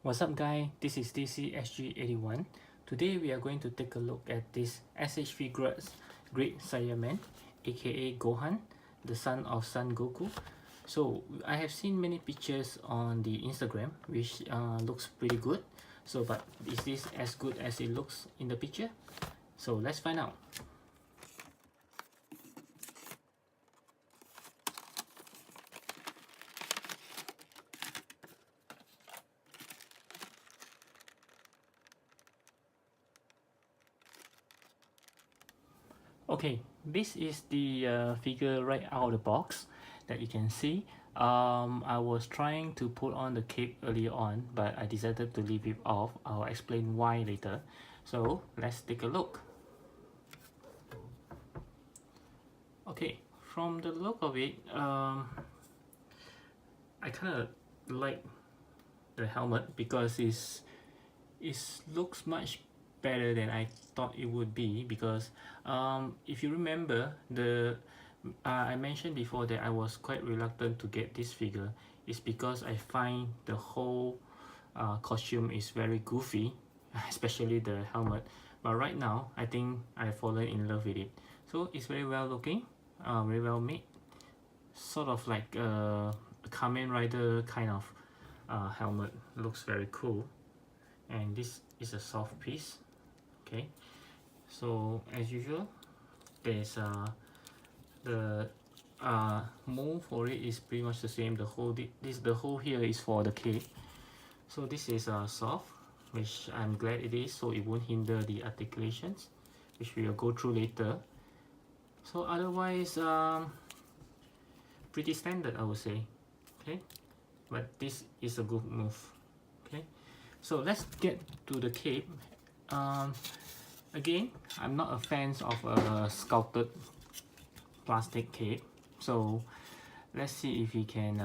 What's up guys, this is DCSG 81. Today we are going to take a look at this SH Figuarts Great Saiyaman, aka Gohan, the son of Son Goku. So I have seen many pictures on the Instagram which looks pretty good. So but is this as good as it looks in the picture? So let's find out. Okay, this is the figure right out of the box that you can see. I was trying to put on the cape earlier on, but I decided to leave it off. I'll explain why later. So let's take a look. Okay, from the look of it, I kind of like the helmet because it looks much better than I thought it would be, because if you remember I mentioned before that I was quite reluctant to get this figure. It's because I find the whole costume is very goofy, especially the helmet. But right now I think I've fallen in love with it. So it's very well looking, very well made, sort of like a Kamen Rider kind of helmet. Looks very cool, and this is a soft piece. Okay, so as usual, there's the mold for it is pretty much the same. The hole here is for the cape. So this is soft, which I'm glad it is, so it won't hinder the articulations, which we will go through later. So otherwise, pretty standard, I would say. Okay, but this is a good move. Okay, so let's get to the cape. Again, I'm not a fan of a sculpted plastic cape, so let's see if he can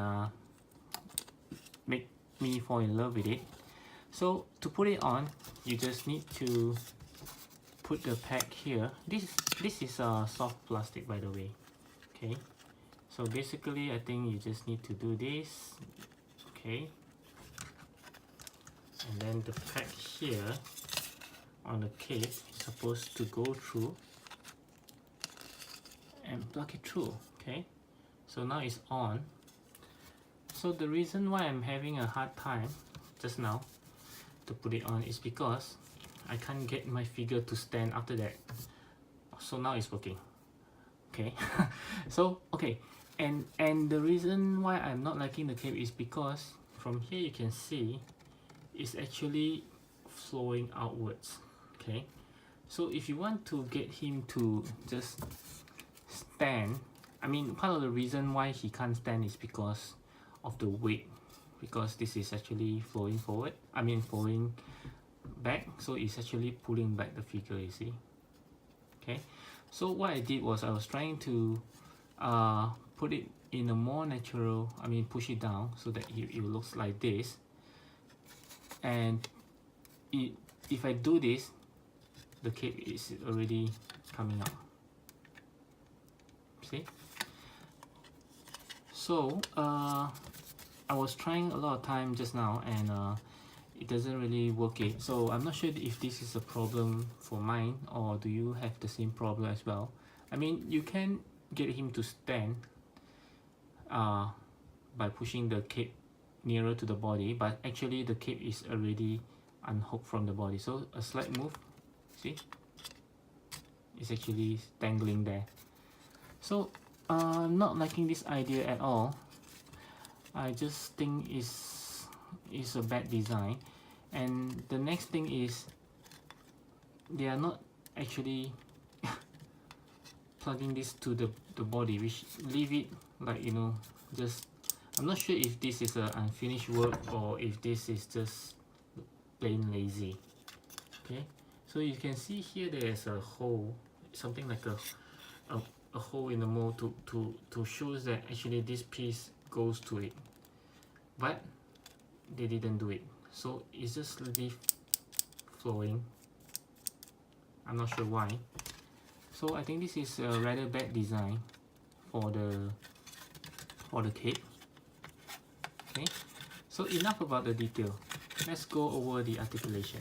make me fall in love with it. So to put it on, you just need to put the pack here. This is a soft plastic, by the way. Okay, so basically I think you just need to do this. Okay, and then the pack here on the cape is supposed to go through and plug it through. Okay, so now it's on. So the reason why I'm having a hard time just now to put it on is because I can't get my figure to stand after that. So now it's working. Okay, so okay, and the reason why I'm not liking the cape is because from here you can see it's actually flowing outwards. Okay, so if you want to get him to just stand, I mean, part of the reason why he can't stand is because of the weight, because this is actually flowing forward, I mean flowing back, so it's actually pulling back the figure, you see. Okay, so what I did was I was trying to put it in a more natural, I mean push it down so that it looks like this, and if I do this, the cape is already coming out. See? So I was trying a lot of time just now, and it doesn't really work it. So I'm not sure if this is a problem for mine, or do you have the same problem as well? I mean, you can get him to stand by pushing the cape nearer to the body, but actually the cape is already unhooked from the body. So a slight move, see, it's actually dangling there. So I'm not liking this idea at all. I just think it's a bad design. And the next thing is they are not actually plugging this to the body, which leave it like, you know, just, I'm not sure if this is an unfinished work or if this is just plain lazy. Okay, so you can see here there's a hole, something like a hole in the mold to show that actually this piece goes to it, but they didn't do it, so it's just leave flowing. I'm not sure why. So I think this is a rather bad design for the cape. Okay, so enough about the detail. let's go over the articulation.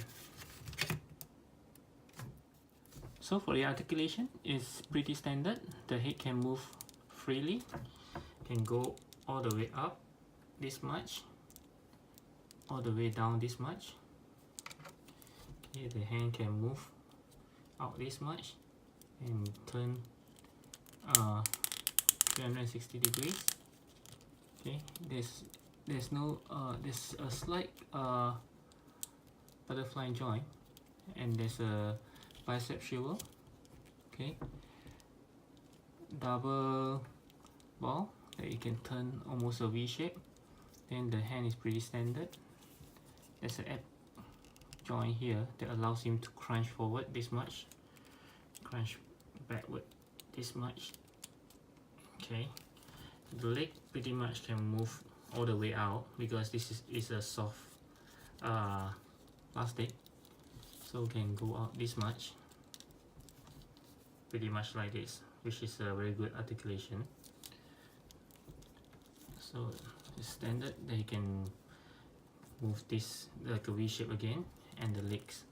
So for the articulation, it's pretty standard. The head can move freely, can go all the way up this much, all the way down this much. Okay, the hand can move out this much and turn 360 degrees. Okay, there's a slight butterfly joint, and there's a bicep swivel. Okay, double ball that you can turn almost a V shape. Then the hand is pretty standard. There's an ab joint here that allows him to crunch forward this much, crunch backward this much. Okay, the leg pretty much can move all the way out because this is a soft plastic, so can go out this much, pretty much like this, which is a very good articulation. So it's standard that you can move this like a V shape again, and the legs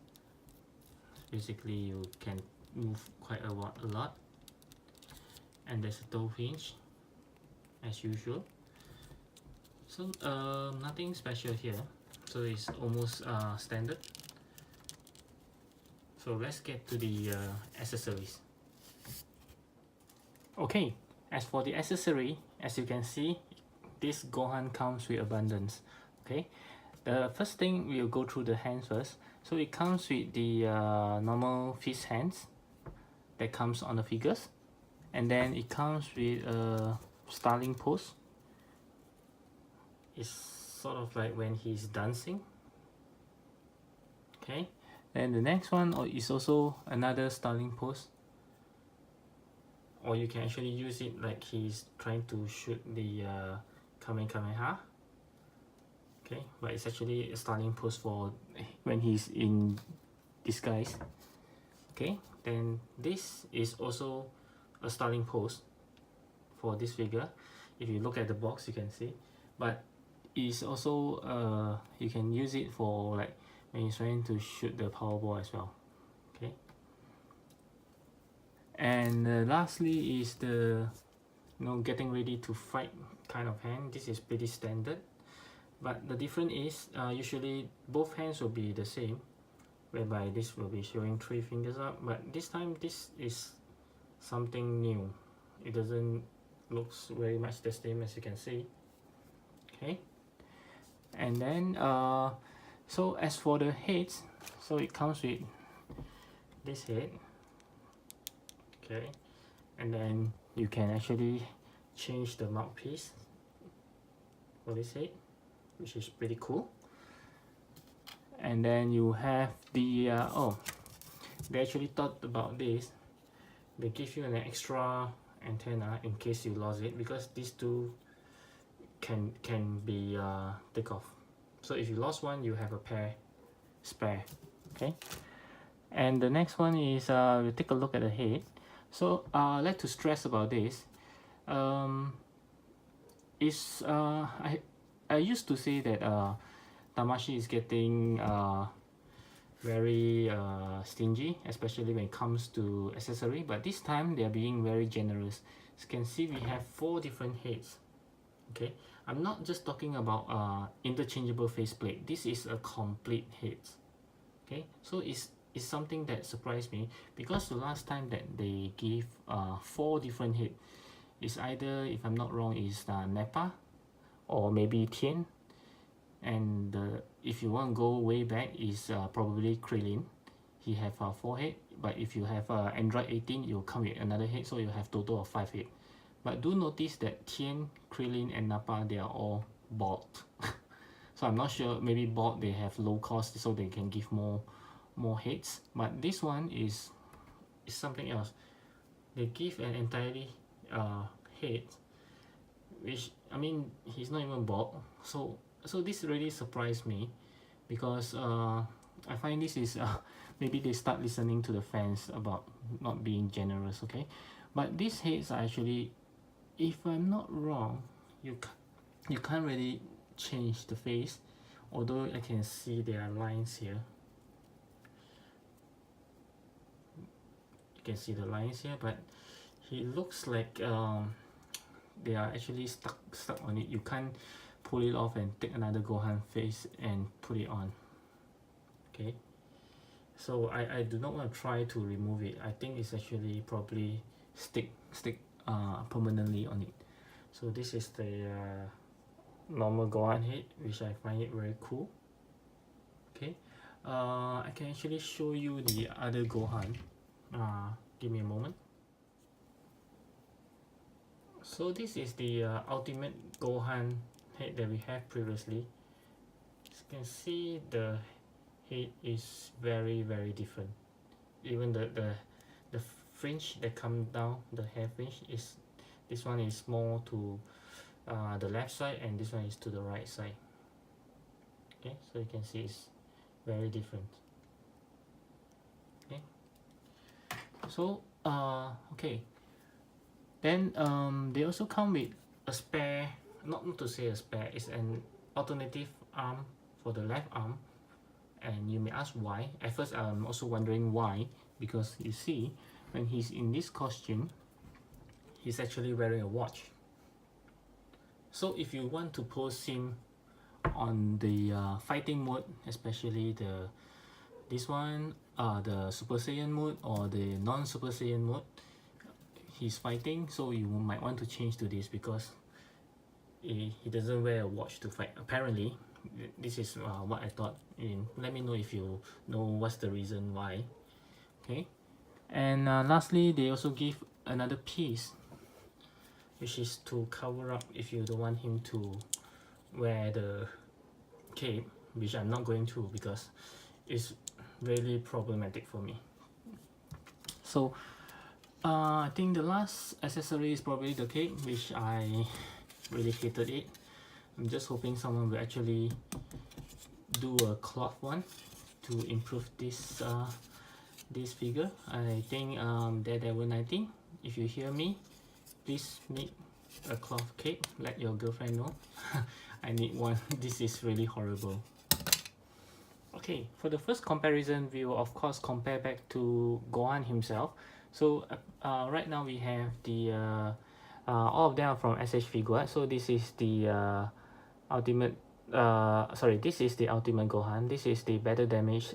basically you can move quite a lot. And there's a toe hinge as usual. So nothing special here, so it's almost standard. So let's get to the accessories. Okay, as for the accessory, as you can see, this Gohan comes with abundance. Okay, the first thing we'll go through the hands first. So it comes with the normal fist hands that comes on the figures, and then it comes with a styling pose. It's sort of like when he's dancing. Okay, then the next one is also another styling pose, or you can actually use it like he's trying to shoot the Kamehameha. Okay, but it's actually a styling pose for when he's in disguise. Okay, then this is also a styling pose for this figure. If you look at the box, you can see, but it's also you can use it for like when he's trying to shoot the Powerball as well. Okay, and lastly is the getting ready to fight kind of hand. This is pretty standard, but the difference is usually both hands will be the same, whereby this will be showing 3 fingers up, but this time this is something new. It doesn't looks very much the same as you can see. Okay, and then so as for the heads, so it comes with this head. Okay, and then you can actually change the mouthpiece for this head, which is pretty cool. And then you have the they actually thought about this. They give you an extra antenna in case you lost it, because these two can be take off. So if you lost one, you have a pair spare. Okay, and the next one is we'll take a look at the head. So I'd like to stress about this. I used to say that Tamashii is getting very stingy, especially when it comes to accessory, but this time they are being very generous. As you can see, we have 4 different heads. Okay, I'm not just talking about interchangeable faceplate. This is a complete head. Okay, so it's something that surprised me, because the last time that they give 4 different heads is either, if I'm not wrong, is Nappa or maybe Tien, and if you want to go way back is probably Krillin. He have 4 head, but if you have Android 18, you'll come with another head, so you have total of 5 head. But do notice that Tien, Krillin and Nappa, they are all bald. So I'm not sure, maybe bald they have low cost so they can give more heads, but this one is something else. They give an entirely head, which, I mean, he's not even bald. So this really surprised me, because I find this is maybe they start listening to the fans about not being generous. Okay, but these heads are actually, if I'm not wrong, you can't really change the face although I can see there are lines here. You can see the lines here, but he looks like they are actually stuck on it. You can't pull it off and take another Gohan face and put it on. Okay, so I do not want to try to remove it. I think it's actually probably stick permanently on it. So this is the normal Gohan head, which I find it very cool. Okay, I can actually show you the other Gohan. Give me a moment. So this is the ultimate Gohan head that we have previously. As you can see, the head is very different. Even the fringe that come down, the hair fringe, is this one is more to the left side, and this one is to the right side. Okay, so you can see it's very different. Okay, so okay, then they also come with a spare, not to say a spare, it's an alternative arm for the left arm. And you may ask why. At first I'm also wondering why, because you see when he's in this costume, he's actually wearing a watch. So if you want to pose him on the fighting mode, especially this one, the Super Saiyan mode or the non-Super Saiyan mode, he's fighting, so you might want to change to this, because he doesn't wear a watch to fight. Apparently, this is what I thought. Let me know if you know what's the reason why. Okay, and lastly, they also give another piece, which is to cover up if you don't want him to wear the cape, which I'm not going to, because it's really problematic for me. So I think the last accessory is probably the cape, which I really hated it. I'm just hoping someone will actually do a cloth one to improve this this figure. I think Daredevil 19, if you hear me, please make a cloth cape. Let your girlfriend know. I need one. This is really horrible. Okay, for the first comparison, we will of course compare back to Gohan himself. So right now we have the all of them are from SH Figuarts. So this is the ultimate this is the ultimate Gohan. This is the better damage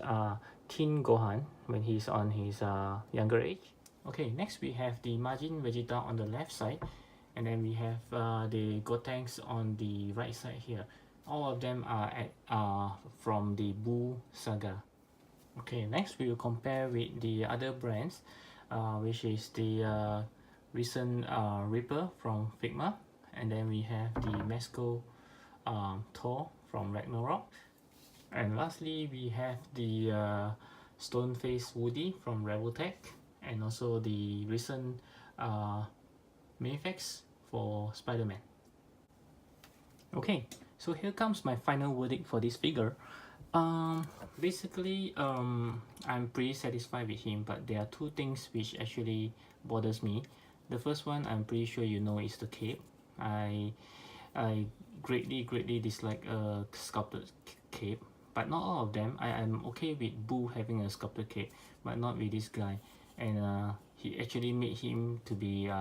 teen Gohan when he's on his younger age. Okay, next we have the Majin Vegeta on the left side, and then we have the Gotenks on the right side here. All of them are from the Buu saga. Okay, next we will compare with the other brands, which is the recent Reaper from Figma, and then we have the Mesco Thor from Ragnarok, and lastly we have the Stone Face Woody from Rebeltech, and also the recent Mayfix for Spider-Man. Okay, so here comes my final verdict for this figure. Basically, I'm pretty satisfied with him, but there are two things which actually bothers me. The first one, I'm pretty sure you know, is the cape. I greatly dislike a sculpted cape, but not all of them. I'm okay with Buu having a sculpted cape, but not with this guy. And he actually made him to be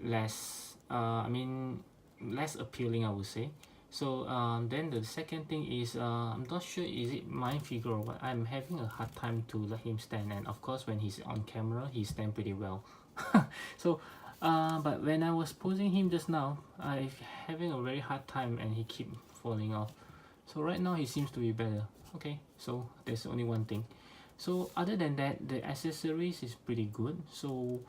less appealing, I would say. So then the second thing is, I'm not sure is it my figure or what, I'm having a hard time to let him stand, and of course when he's on camera he stands pretty well. So but when I was posing him just now, I'm having a very hard time and he keep falling off. So right now he seems to be better. Okay, so there's only one thing. So other than that, the accessories is pretty good, so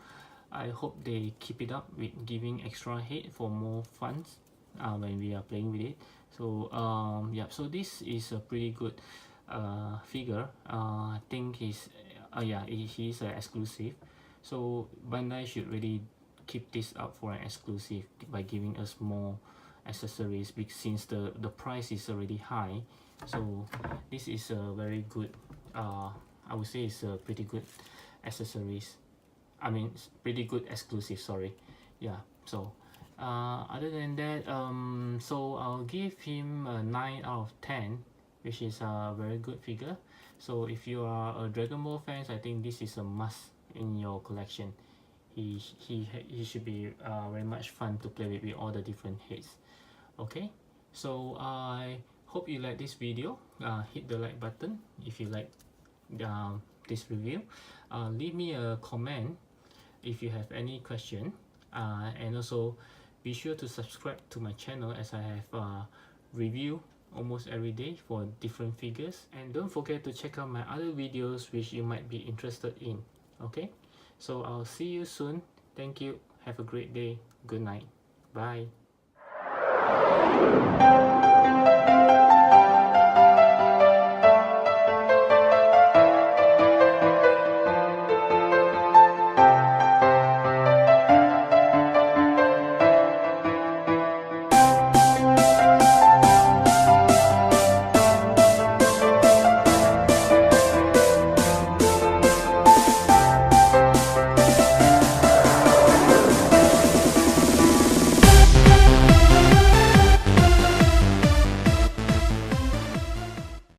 I hope they keep it up with giving extra head for more fun when we are playing with it. So yeah, so this is a pretty good figure. I think he's he's an exclusive, so Bandai should really keep this up for an exclusive by giving us more accessories, because since the price is already high. So this is a very good, I would say it's a pretty good accessories. I mean, pretty good exclusive, sorry. Yeah, so other than that, So I'll give him a 9 out of 10, which is a very good figure. So if you are a Dragon Ball fan, I think this is a must in your collection. He should be very much fun to play with all the different heads. Okay, so I hope you like this video. Hit the like button if you like this review. Leave me a comment if you have any question, and also be sure to subscribe to my channel, as I have review almost every day for different figures. And don't forget to check out my other videos which you might be interested in. Okay, so I'll see you soon. Thank you. Have a great day. Good night. Bye.